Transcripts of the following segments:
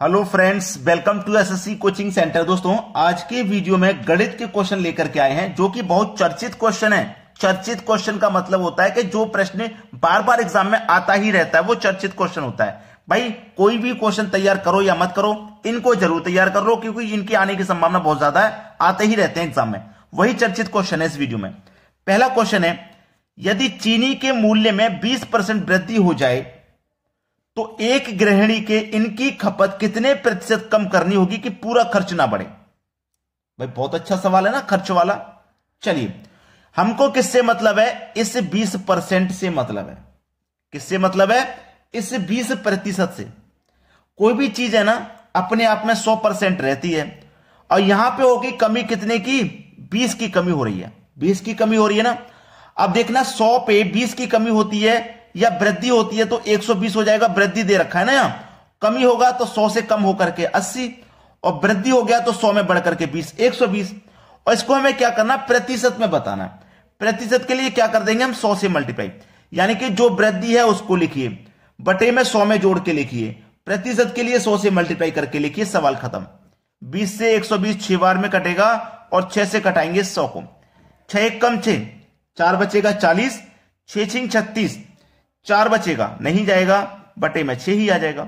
Hello friends, welcome to SSC coaching centre. दोस्तों, आज के वीडियो में गणित के क्वेश्चन लेकर के आए हैं जो कि बहुत चर्चित क्वेश्चन है। चर्चित क्वेश्चन का मतलब होता है कि जो प्रश्न बार बार एग्जाम में आता ही रहता है वो चर्चित क्वेश्चन होता है। भाई कोई भी क्वेश्चन तैयार करो या मत करो, इनको जरूर तैयार कर लो क्योंकि इनके आने की संभावना बहुत ज्यादा है, आते ही रहते हैं एग्जाम में। वही चर्चित क्वेश्चन है इस वीडियो में। पहला क्वेश्चन है, यदि चीनी के मूल्य में 20% वृद्धि हो जाए तो एक गृहिणी के इनकी खपत कितने प्रतिशत कम करनी होगी कि पूरा खर्च ना बढ़े। भाई बहुत अच्छा सवाल है ना, खर्च वाला। चलिए, हमको किससे मतलब है? इस 20% से मतलब है। किससे मतलब है? इस 20% से। कोई भी चीज है ना, अपने आप में 100% रहती है और यहां पे होगी कमी कितने की? 20 की कमी हो रही है। 20 की कमी हो रही है ना। अब देखना, 100 पे 20 की कमी होती है या वृद्धि होती है तो 120 हो जाएगा। वृद्धि दे रखा है ना, यहां कमी होगा तो 100 से कम होकर के 80 और वृद्धि हो गया तो 100 में बढ़कर के 20, 120। और इसको हमें क्या करना? प्रतिशत में बताना है। प्रतिशत के लिए क्या कर देंगे हम? 100 से मल्टीप्लाई, यानी कि जो वृद्धि है उसको लिखिए, बटे में 100 में जोड़ के लिखिए, प्रतिशत के लिए 100 से मल्टीप्लाई करके लिखिए, सवाल खत्म। 20 से 120 6 बार में कटेगा और 6 से कटाएंगे 100 को। 6 एक कम 6, 4 बचेगा 40, 6 छिंग 36, 4 बचेगा, नहीं जाएगा, बटे में 6 ही आ जाएगा।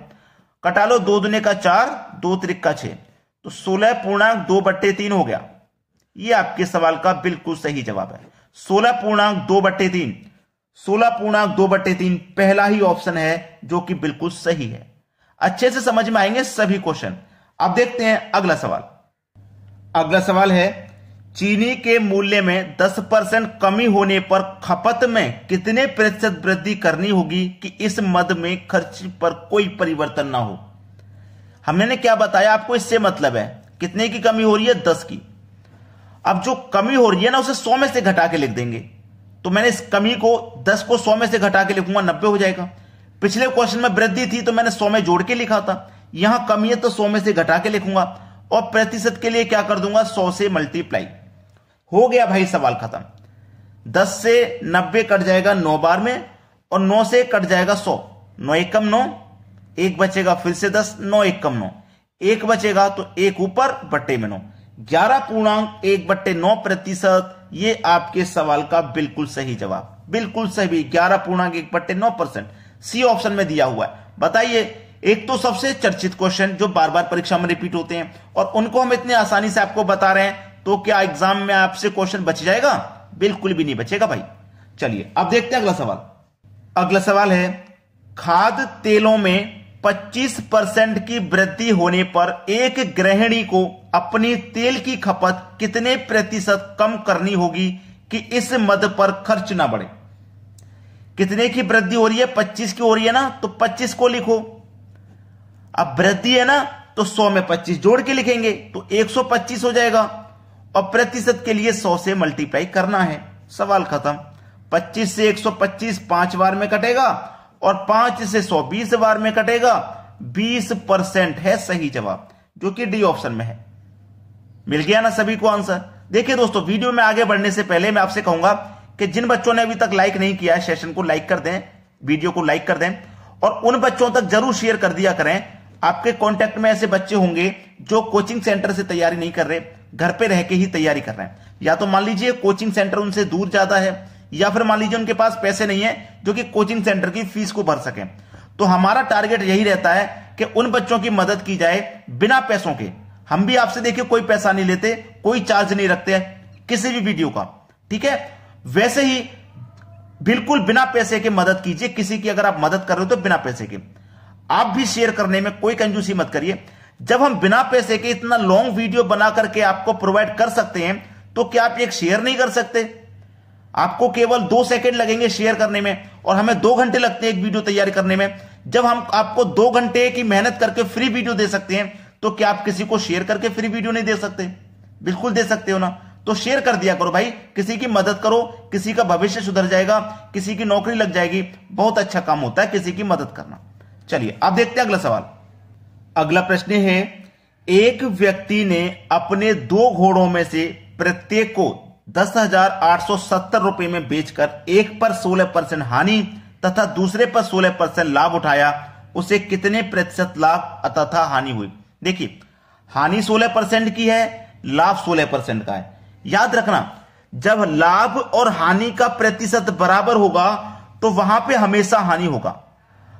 कटा लो, 2 दूने का 4, 2 त्रिक का 6, तो 16.2/3 हो गया। ये आपके सवाल का बिल्कुल सही जवाब है। 16.2/3, 16.2/3 पहला ही ऑप्शन है जो कि बिल्कुल सही है। अच्छे से समझ में आएंगे सभी क्वेश्चन। अब देखते हैं अगला सवाल। अगला सवाल है, चीनी के मूल्य में 10% कमी होने पर खपत में कितने प्रतिशत वृद्धि करनी होगी कि इस मद में खर्च पर कोई परिवर्तन ना हो। हमने क्या बताया आपको? इससे मतलब है कितने की कमी हो रही है? 10 की। अब जो कमी हो रही है ना उसे 100 में से घटा के लिख देंगे। तो मैंने इस कमी को 10 को 100 में से घटा के लिखूंगा, 90 हो जाएगा। पिछले क्वेश्चन में वृद्धि थी तो मैंने 100 में जोड़ के लिखा था, यहां कमी है तो 100 में से घटा के लिखूंगा और प्रतिशत के लिए क्या कर दूंगा? 100 से मल्टीप्लाई। हो गया भाई, सवाल खत्म। 10 से 90 कट जाएगा 9 बार में और 9 से कट जाएगा 100। 9 एक कम 9, 1 बचेगा, फिर से 10, 9 एक कम 9, 1 बचेगा तो 1 ऊपर, बट्टे में 9, 11.1/9 प्रतिशत। ये आपके सवाल का बिल्कुल सही जवाब, बिल्कुल सही, 11.1/9%। सी ऑप्शन में दिया हुआ है। बताइए, एक तो सबसे चर्चित क्वेश्चन जो बार बार परीक्षा में रिपीट होते हैं और उनको हम इतने आसानी से आपको बता रहे हैं, तो क्या एग्जाम में आपसे क्वेश्चन बच जाएगा? बिल्कुल भी नहीं बचेगा भाई। चलिए अब देखते हैं अगला सवाल। अगला सवाल है, खाद्य तेलों में 25% की वृद्धि होने पर एक गृहिणी को अपनी तेल की खपत कितने प्रतिशत कम करनी होगी कि इस मद पर खर्च ना बढ़े। कितने की वृद्धि हो रही है? 25 की हो रही है ना, तो 25 को लिखो। अब वृद्धि है ना तो 100 में 25 जोड़ के लिखेंगे तो 125 हो जाएगा और प्रतिशत के लिए 100 से मल्टीप्लाई करना है, सवाल खत्म। 25 से 125 5 बार में कटेगा और 5 से 100 20 बार में कटेगा। 20% है सही जवाब, जो कि डी ऑप्शन में है। मिल गया ना सभी को आंसर? देखिए दोस्तों, वीडियो में आगे बढ़ने से पहले मैं आपसे कहूंगा कि जिन बच्चों ने अभी तक लाइक नहीं किया है, सेशन को लाइक कर दें, वीडियो को लाइक कर दें और उन बच्चों तक जरूर शेयर कर दिया करें। आपके कांटेक्ट में ऐसे बच्चे होंगे जो कोचिंग सेंटर से तैयारी नहीं कर रहे, घर पे रह के ही तैयारी कर रहे हैं। या तो मान लीजिए कोचिंग सेंटर उनसे दूर ज्यादा है, या फिर मान लीजिए उनके पास पैसे नहीं है जो कि कोचिंग सेंटर की फीस को भर सकें। तो हमारा टारगेट यही रहता है कि उन बच्चों की मदद की जाए बिना पैसों के। हम भी आपसे देखिए कोई पैसा नहीं लेते, कोई चार्ज नहीं रखते किसी भी वीडियो का, ठीक है? वैसे ही बिल्कुल बिना पैसे के मदद कीजिए किसी की। अगर आप मदद कर रहे हो तो बिना पैसे के। आप भी शेयर करने में कोई कंजूसी मत करिए। जब हम बिना पैसे के इतना लॉन्ग वीडियो बना करके आपको प्रोवाइड कर सकते हैं तो क्या आप एक शेयर नहीं कर सकते? आपको केवल 2 सेकंड लगेंगे शेयर करने में और हमें 2 घंटे लगते हैं एक वीडियो तैयार करने में। जब हम आपको 2 घंटे की मेहनत करके फ्री वीडियो दे सकते हैं तो क्या आप किसी को शेयर करके फ्री वीडियो नहीं दे सकते? बिल्कुल दे सकते हो ना। तो शेयर कर दिया करो भाई, किसी की मदद करो, किसी का भविष्य सुधर जाएगा, किसी की नौकरी लग जाएगी। बहुत अच्छा काम होता है किसी की मदद करना। चलिए अब देखते हैं अगला सवाल। अगला प्रश्न है, एक व्यक्ति ने अपने 2 घोड़ों में से प्रत्येक को 10,870 रुपए में बेचकर एक पर 16% हानि तथा दूसरे पर 16% लाभ उठाया। उसे कितने प्रतिशत लाभ तथा हानि हुई। देखिए हानि 16% की है, लाभ 16% का है। याद रखना जब लाभ और हानि का प्रतिशत बराबर होगा तो वहां पे हमेशा हानि होगा,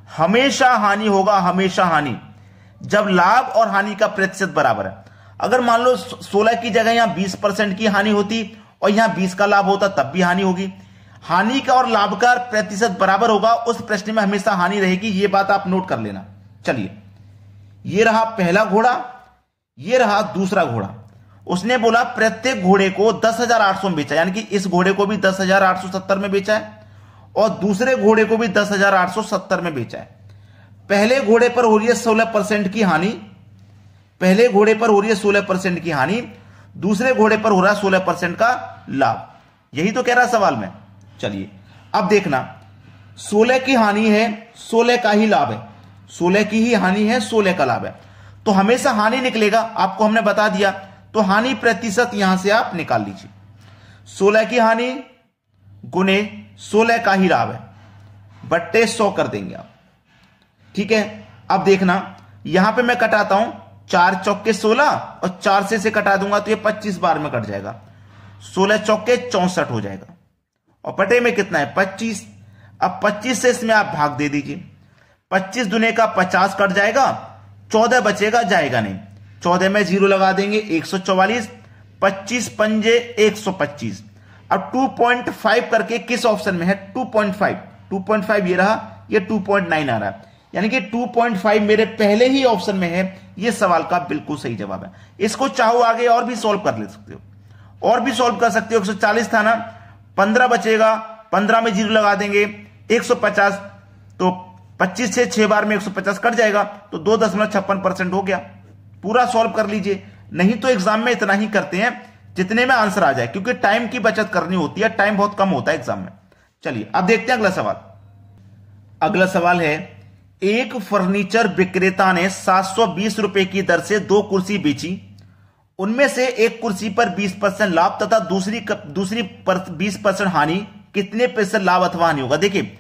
हमेशा हानि होगा, हमेशा हानि। जब लाभ और हानि का प्रतिशत बराबर है, अगर मान लो 16 की जगह यहां 20% की हानि होती और यहां 20 का लाभ होता तब भी हानि होगी। हानि का और लाभ का प्रतिशत बराबर होगा, उस प्रश्न में हमेशा हानि रहेगी, यह बात आप नोट कर लेना। चलिए यह रहा पहला घोड़ा, यह रहा दूसरा घोड़ा। उसने बोला प्रत्येक घोड़े को 10,800 में बेचा, यानी कि इस घोड़े को भी 10,870 में बेचा है और दूसरे घोड़े को भी 10,870 में बेचा है। पहले घोड़े पर हो रही है 16% की हानि, पहले घोड़े पर हो रही है 16% की हानि, दूसरे घोड़े पर हो रहा है 16% का लाभ। यही तो कह रहा सवाल में। चलिए अब देखना 16 की हानि है, 16 का ही लाभ है, 16 की ही हानि है, 16 का लाभ है, तो हमेशा हानि निकलेगा, आपको हमने बता दिया। तो हानि प्रतिशत यहां से आप निकाल लीजिए, 16 की हानि गुने 16 का ही लाभ है बट्टे 100 कर देंगे आप। ठीक है, अब देखना यहां पे मैं कटाता हूं, 4 चौके 16 और 4 से कटा दूंगा तो ये 25 बार में कट जाएगा, 16 चौके 64 हो जाएगा और बटे में कितना है 25। अब 25 से इसमें आप भाग दे दीजिए, 25 दुने का 50 कट जाएगा, 14 बचेगा, जाएगा नहीं, 14 में 0 लगा देंगे 144, 25 पंजे 125। अब 2.5 करके किस ऑप्शन में है 2.5, 2.5 ये रहा, ये 2.9 आ रहा है, यानी कि 2.5 मेरे पहले ही ऑप्शन में है। ये सवाल का बिल्कुल सही जवाब है। इसको चाहो आगे और भी सॉल्व कर ले सकते हो, और भी सॉल्व कर सकते हो। 140 था ना, 15 बचेगा, 15 में 0 लगा देंगे 150, तो 25 से 6 बार में 150 कट जाएगा, तो 2.56% हो गया। पूरा सॉल्व कर लीजिए, नहीं तो एग्जाम में इतना ही करते हैं जितने में आंसर आ जाए, क्योंकि टाइम की बचत करनी होती है, टाइम बहुत कम होता है एग्जाम में। चलिए अब देखते हैं अगला सवाल। अगला सवाल है, एक फर्नीचर विक्रेता ने 720 रुपए की दर से 2 कुर्सी बेची, उनमें से एक कुर्सी पर 20% लाभ तथा दूसरी पर 20% हानि, कितने प्रतिशत लाभ अथवा हानि होगा। देखिए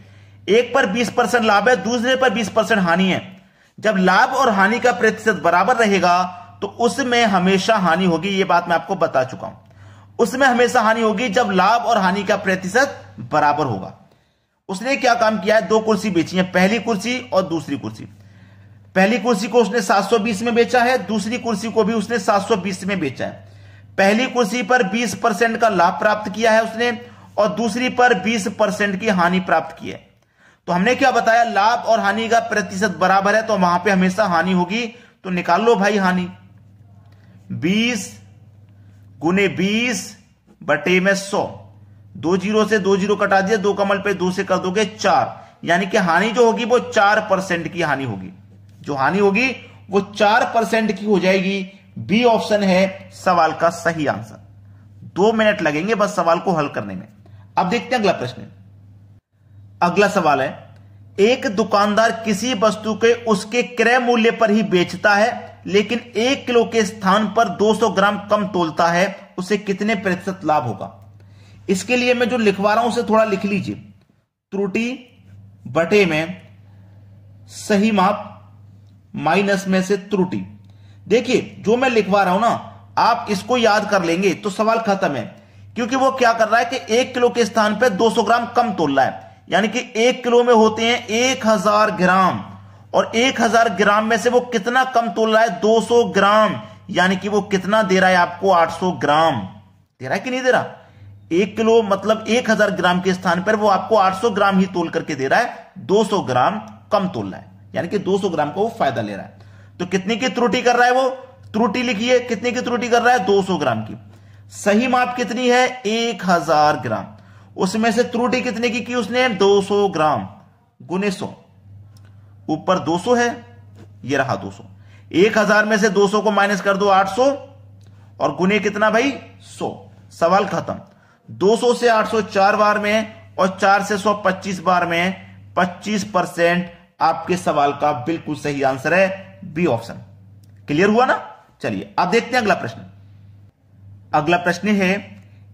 एक पर 20% लाभ है, दूसरे पर 20% हानि है। जब लाभ और हानि का प्रतिशत बराबर रहेगा तो उसमें हमेशा हानि होगी, यह बात मैं आपको बता चुका हूं। उसमें हमेशा हानि होगी जब लाभ और हानि का प्रतिशत बराबर होगा। उसने क्या काम किया है, 2 कुर्सी बेची है, पहली कुर्सी और दूसरी कुर्सी। पहली कुर्सी को उसने 720 में बेचा है, दूसरी कुर्सी को भी उसने 720 में बेचा है। पहली कुर्सी पर 20% का लाभ प्राप्त किया है उसने और दूसरी पर 20% की हानि प्राप्त की है। तो हमने क्या बताया, लाभ और हानि का प्रतिशत बराबर है तो वहां पे हमेशा हानि होगी। तो निकाल लो भाई हानि, 20 गुने 20 बटे में 100, 2 जीरो से 2 जीरो कटा दिया, 2 कमल पे 2 से कर दोगे 4, यानी कि हानि जो होगी वो 4% की हानि होगी। जो हानि होगी वो 4% की हो जाएगी। बी ऑप्शन है सवाल का सही आंसर। 2 मिनट लगेंगे बस सवाल को हल करने में। अब देखते हैं अगला प्रश्न। अगला सवाल है, एक दुकानदार किसी वस्तु के उसके क्रय मूल्य पर ही बेचता है लेकिन 1 किलो के स्थान पर 200 ग्राम कम तोलता है, उसे कितने प्रतिशत लाभ होगा। इसके लिए मैं जो लिखवा रहा हूं उसे थोड़ा लिख लीजिए, त्रुटि बटे में सही माप माइनस में से त्रुटि। देखिए जो मैं लिखवा रहा हूं ना, आप इसको याद कर लेंगे तो सवाल खत्म है, क्योंकि वो क्या कर रहा है कि 1 किलो के स्थान पर 200 ग्राम कम तोल रहा है, यानी कि 1 किलो में होते हैं 1000 ग्राम और 1000 ग्राम में से वो कितना कम तोल रहा है 200 ग्राम, यानी कि वो कितना दे रहा है आपको 800 ग्राम दे रहा है कि नहीं दे रहा। 1 किलो मतलब 1000 ग्राम के स्थान पर वो आपको 800 ग्राम ही तोल करके दे रहा है, 200 ग्राम कम तोल रहा है, यानी कि 200 ग्राम का वो फायदा ले रहा है। तो कितने की त्रुटि कर रहा है वो, त्रुटि लिखिए, कितने की त्रुटि कर रहा है 200 ग्राम की। सही माप कितनी है 1000 ग्राम, उसमें से त्रुटि कितने की उसने 200 ग्राम गुने 100, ऊपर 200 है, ये रहा 200, 1000 में से 200 को माइनस कर दो 800 और गुने कितना भाई 100, सवाल खत्म। 200 से 800 4 बार में और 4 से 100 25 बार में, 25% आपके सवाल का बिल्कुल सही आंसर है बी ऑप्शन। क्लियर हुआ ना। चलिए अब देखते हैं अगला प्रश्न। अगला प्रश्न है,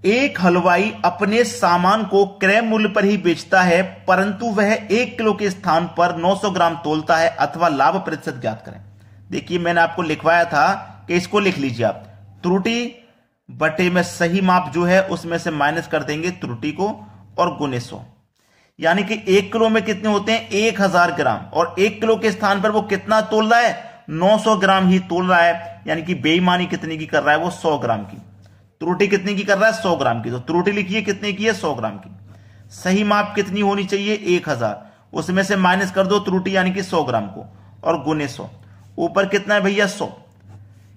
एक हलवाई अपने सामान को क्रय मूल्य पर ही बेचता है, परंतु वह 1 किलो के स्थान पर 900 ग्राम तोलता है, अथवा लाभ प्रतिशत ज्ञात करें। देखिए मैंने आपको लिखवाया था कि इसको लिख लीजिए आप, त्रुटि बटे में सही माप जो है उसमें से माइनस कर देंगे त्रुटि को और गुने 100, यानी कि 1 किलो में कितने होते हैं 1000 ग्राम, और 1 किलो के स्थान पर वो कितना तोल रहा है 900 ग्राम ही तोल रहा है, यानी कि बेईमानी कितने की कर रहा है वो 100 ग्राम की। त्रुटि कितने की कर रहा है 100 ग्राम की, तो त्रुटि लिखिए कितने की है 100 ग्राम की। सही माप कितनी होनी चाहिए 1000, उसमें से माइनस कर दो त्रुटि यानी कि 100 ग्राम को और गुने 100। ऊपर कितना है भैया 100,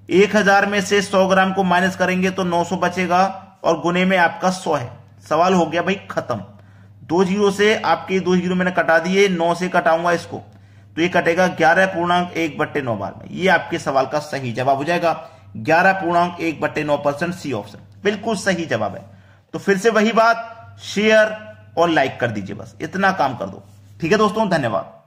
1000 में से 100 ग्राम को माइनस करेंगे तो 900 बचेगा और गुने में आपका 100 है। सवाल हो गया भाई खत्म। 2 जीरो से आपके 2 जीरो मैंने कटा दिए, 9 से कटाऊंगा इसको तो ये कटेगा 11.1/9 बार में। ये आपके सवाल का सही जवाब हो जाएगा 11.1/9%। सी ऑप्शन बिल्कुल सही जवाब है। तो फिर से वही बात, शेयर और लाइक कर दीजिए, बस इतना काम कर दो। ठीक है दोस्तों, धन्यवाद।